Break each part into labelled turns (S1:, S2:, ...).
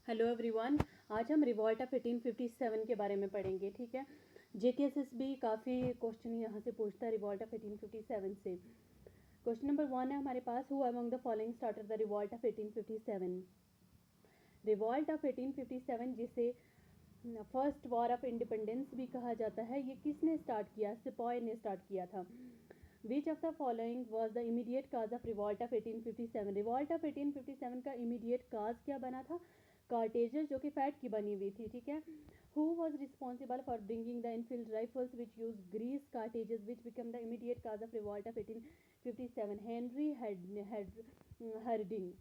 S1: Hello everyone. आज हम revolt of 1857 के बारे में पढ़ेंगे। ठीक है, जेकेएसएसबी काफ़ी क्वेश्चन यहाँ से पूछता है रिवॉल्ट ऑफ 1857 से। क्वेश्चन नंबर 1 है हमारे पास, who among the following started the revolt of 1857। Revolt of 1857 जिसे फर्स्ट वॉर ऑफ इंडिपेंडेंस भी कहा जाता है, ये किसने स्टार्ट किया? सिपॉय ने स्टार्ट किया था। विच of the following was the immediate cause of revolt of 1857। Revolt of 1857 का इमीडिएट काज क्या बना था? कार्टेजेस, जो कि फैट की बनी हुई थी। ठीक है, who was responsible for bringing the Enfield rifles which use grease cartridges which become the immediate cause of revolt of 1857। Henry Hardinge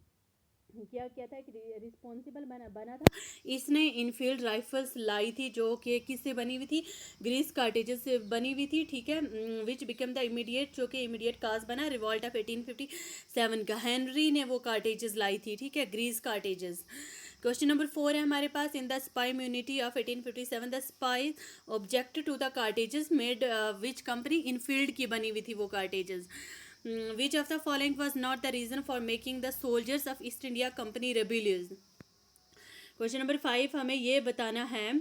S1: क्या क्या था कि रिस्पॉन्सिबल बना था। इसने इनफील्ड राइफल्स लाई थी जो कि किससे बनी हुई थी? ग्रीस कार्टेजेस से बनी हुई थी। ठीक है, विच बिकम द इमीडिएट, जो कि इमीडिएट काज बना रिवॉल्ट ऑफ 1857 का। हेनरी ने वो कार्टेजेस लाई थी। ठीक है, ग्रीस कार्टेजेस। क्वेश्चन नंबर 4 है हमारे पास, in the spy immunity of 1857 the spy object to the cartridges made which company? Enfield की बनी हुई थी वो cartridges. Which of the following was not the reason for making the soldiers of East India Company rebellious? Question number 5 हमें ये बताना है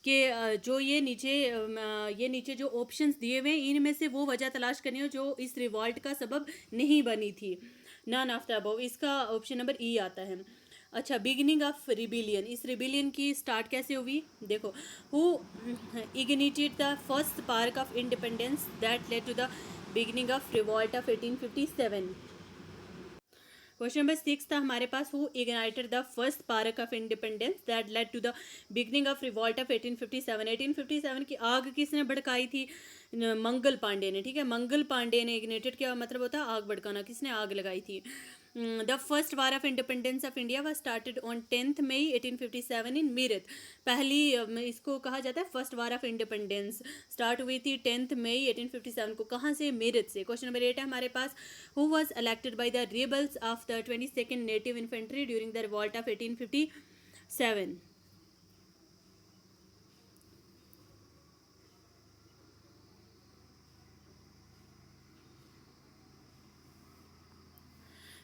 S1: कि ये नीचे जो ऑप्शंस दिए हुए हैं इनमें से वो वजह तलाश करनी हो जो इस रिवॉल्ट का सबब नहीं बनी थी। नन ऑफ द अबव, इसका ऑप्शन नंबर ई आता है। अच्छा, बिगिनिंग ऑफ रिबिलियन, इस रिबिलियन की स्टार्ट कैसे हुई? देखो, who ignited the first spark of independence that led to the beginning of revolt of 1857। Question number 6 था हमारे पास, who ignited the first spark of independence that led to the beginning of revolt of 1857। 1857 की आग किसने भड़काई थी? मंगल पांडे ने। ठीक है, मंगल पांडे ने इग्नाइटेड, क्या मतलब होता है? आग भड़काना। किसने आग लगाई थी? The first war of independence of India was started on 10 May 1857 इन मीरत। पहली इसको कहा जाता है first war of independence start हुई थी 10 मई 1857 को। कहाँ से? मीरत से। क्वेश्चन नंबर 8 है हमारे पास, who was elected by the rebels of the 22nd native infantry during the revolt of 1857।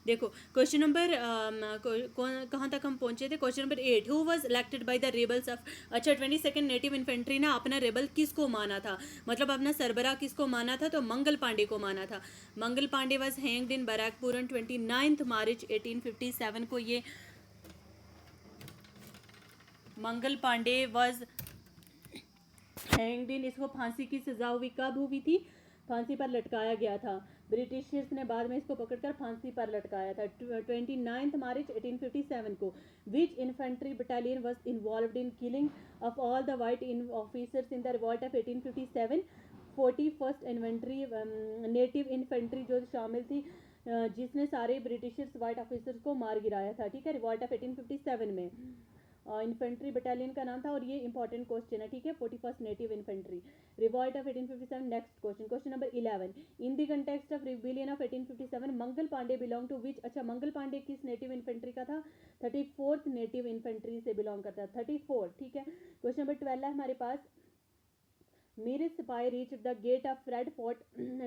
S1: देखो, क्वेश्चन नंबर कहाँ तक हम पहुंचे थे? Question number 8, who was elected by the rebels of. अच्छा, 22nd नेटिव इन्फेंट्री ना अपना रेबल किसको माना था, मतलब अपना सरबरा किसको माना था? तो मंगल पांडे को माना था। Mangal Pandey was hanged in Barrackpore on 29 March 1857 को। ये Mangal Pandey was hanged in, इसको फांसी की सजा हुई। कब हुई थी? फांसी पर लटकाया गया था। ब्रिटिशर्स ने बाद में इसको पकड़कर फांसी पर लटकाया था 29 मार्च 1857 को। Which infantry battalion was involve in killing of all the white officers in the revolt of 1857? 41st inventory native infantry जो शामिल थी, जिसने सारे ब्रिटिशर्स वाइट ऑफिसर्स को मार गिराया था। ठीक है, रिवॉल्ट ऑफ 1857 में इन्फेंट्री बटालियन का नाम था। और ये इंपॉर्टेंट क्वेश्चन है। ठीक है, 41st native infantry, revolt of 1857। Next question, question number 11, in the context of rebellion of 1857 Mangal Pandey belong to which? अच्छा, मंगल पांडे किस नेटिव इन्फेंट्री का था? 34th नेटिव इन्फेंट्री से बिलोंग करता है। 34। ठीक है, क्वेश्चन नंबर 12 है हमारे पास, मेरे सिपाही reach the gate of Red Fort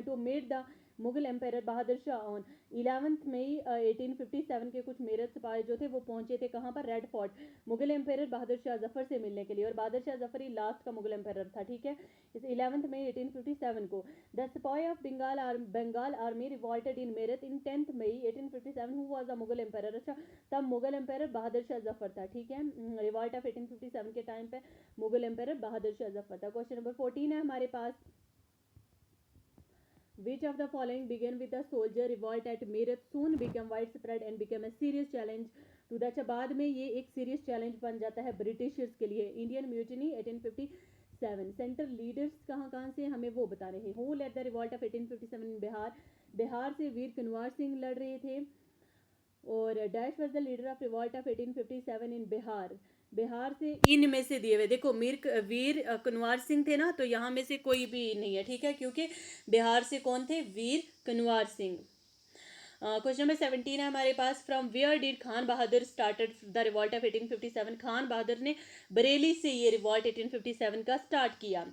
S1: to meet the Mughal empire Bahadur Shah on 11 May 1857 के कुछ मेरठ सिपाही जो थे वो पहुंचे थे कहाँ पर? Red fort, Mughal empire Bahadur Shah Zafar से मिलने के लिए। और बहादुर शाह जफर ही लास्ट का मुगल एम्पायर था। ठीक है, इस 11 मई 1857 को। The sipahi of Bengal army revolted in Meerut in 10 May 1857। Who was the Mughal empire? अच्छा, तब मुगल एम्पायर बहादुर शाह जफर था। ठीक है, रिवॉल्ट ऑफ 1857 के टाइम पे मुगल एम्पायर बहादुर शाह जफर था। क्वेश्चन नंबर 14 है हमारे पास, which of the following began with a soldier revolt at Meerut soon became widespread and became a serious challenge to the। अच्छा, बाद में ये एक सीरियस चैलेंज बन जाता है ब्रिटिशर्स के लिए। Indian mutiny 1857। सेंट्रल लीडर्स कहाँ कहाँ से हमें वो बताने हैं। Who led the revolt of 1857 in Bihar? Bihar से वीर कुनवार सिंह लड़ रहे थे। और dash was the leader of revolt of 1857 in Bihar. Bihar से इन में से दिए हुए, देखो वीर कुनवार सिंह थे ना, तो यहाँ में से कोई भी नहीं है। ठीक है, क्योंकि बिहार से कौन थे? वीर कुनवार सिंह। क्वेश्चन नंबर 17 है हमारे पास, from where did Khan Bahadur started the revolt of 1857? Khan Bahadur ने बरेली से ये रिवॉल्ट 1857 का स्टार्ट किया।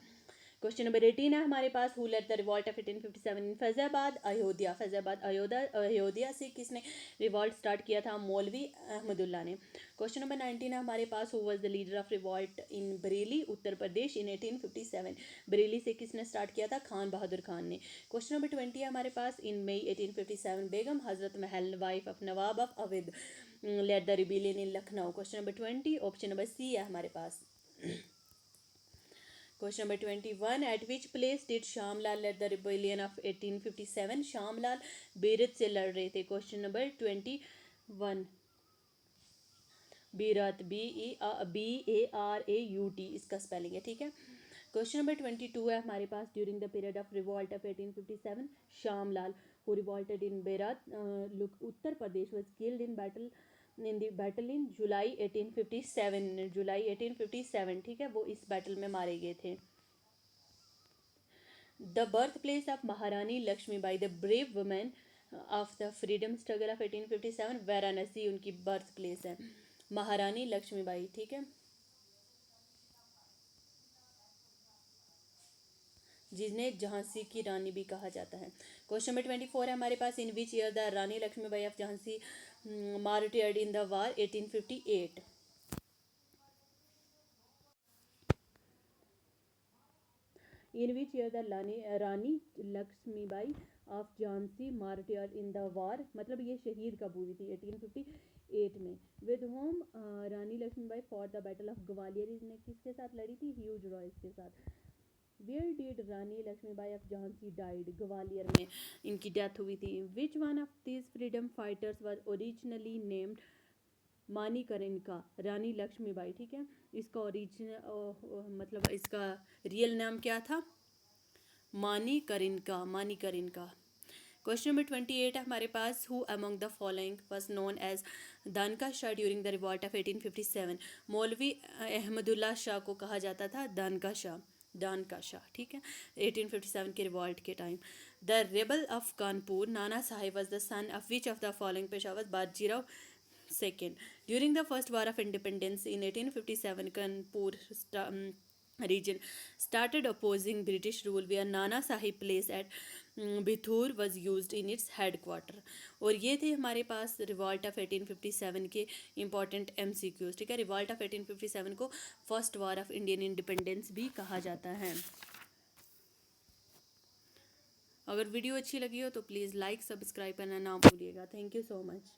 S1: क्वेश्चन नंबर 18 है हमारे पास, who led the revolt of 1857 in Faizabad, Ayodhya. Ayodhya से किसने रिवॉल्ट स्टार्ट किया था? मौलवी अहमदुल्ला ने। क्वेश्चन नंबर 19 है हमारे पास, who was the leader of revolt in Bareilly, Uttar Pradesh, in 1857। Bareilly से किसने स्टार्ट किया था? खान बहादुर खान ने। क्वेश्चन नंबर 20 है हमारे पास, इन मई 1857 Begum Hazrat Mahal wife of Nawab of Awadh led the rebellion in Lucknow. Question number 20 option number C है हमारे पास। Question number 21, at which place did Shyamlal led the rebellion of 1857? Shyamlal Baraut से लड़ रहे थे। क्वेश्चन नंबर 21, बीरत, BERAUT इसका स्पेलिंग है, ठीक है। क्वेश्चन नंबर 22 है हमारे पास, during the period of revolt of 1857 Shyamlal who revolted in Bairat Uttar Pradesh was killed in battle in July 1857, July 1857, ठीक है, वो इस बैटल में मारे गए थे। The birth place of Maharani Lakshmibai, the brave women of the freedom struggle of 1857, Varanasi उनकी बर्थ प्लेस है, महारानी लक्ष्मीबाई, ठीक है, जिन्हें झांसी की रानी भी कहा जाता है। क्वेश्चन नंबर 24 है हमारे पास, in which year the Rani Laxmibai of Jhansi martyred in the war 1858। In which year the Rani Laxmibai of Jhansi martyred in the war, मतलब ये शहीद कब हुई थी? 1858 में। With whom Rani Laxmibai for the battle of Gwalior, इसने किसके साथ लड़ी थी? ह्यूज रॉयस के साथ। Where did Rani Laxmibai of Jhansi died, Gwalior में इनकी डेथ हुई थी। Which one of this freedom fighters was originally named Manikarnika, Rani Laxmibai, ठीक है, इसका ओरिजिनल मतलब इसका रियल नाम क्या था? मानिकरनिका। क्वेश्चन नंबर 28 है हमारे पास, who among the following was known as Danka Shah during the revolt of 1857? Maulvi Ahmadullah Shah को कहा जाता था दानका शाह, ठीक है, 1857 के रिवॉल्ट के time. The rebel of Kanpur, Nana Sahib was the son of which of the following Peshwa? Bajirao second. During the first war of independence in 1857 Kanpur region started opposing British rule where Nana Sahib place at Bithur was used in its headquarter। और ये थे हमारे पास revolt of 1857 के important MCQs, ठीक है। Revolt of 1857 को first war of Indian independence भी कहा जाता है। अगर वीडियो अच्छी लगी हो तो प्लीज़ लाइक सब्सक्राइब करना ना भूलिएगा। Thank you so much.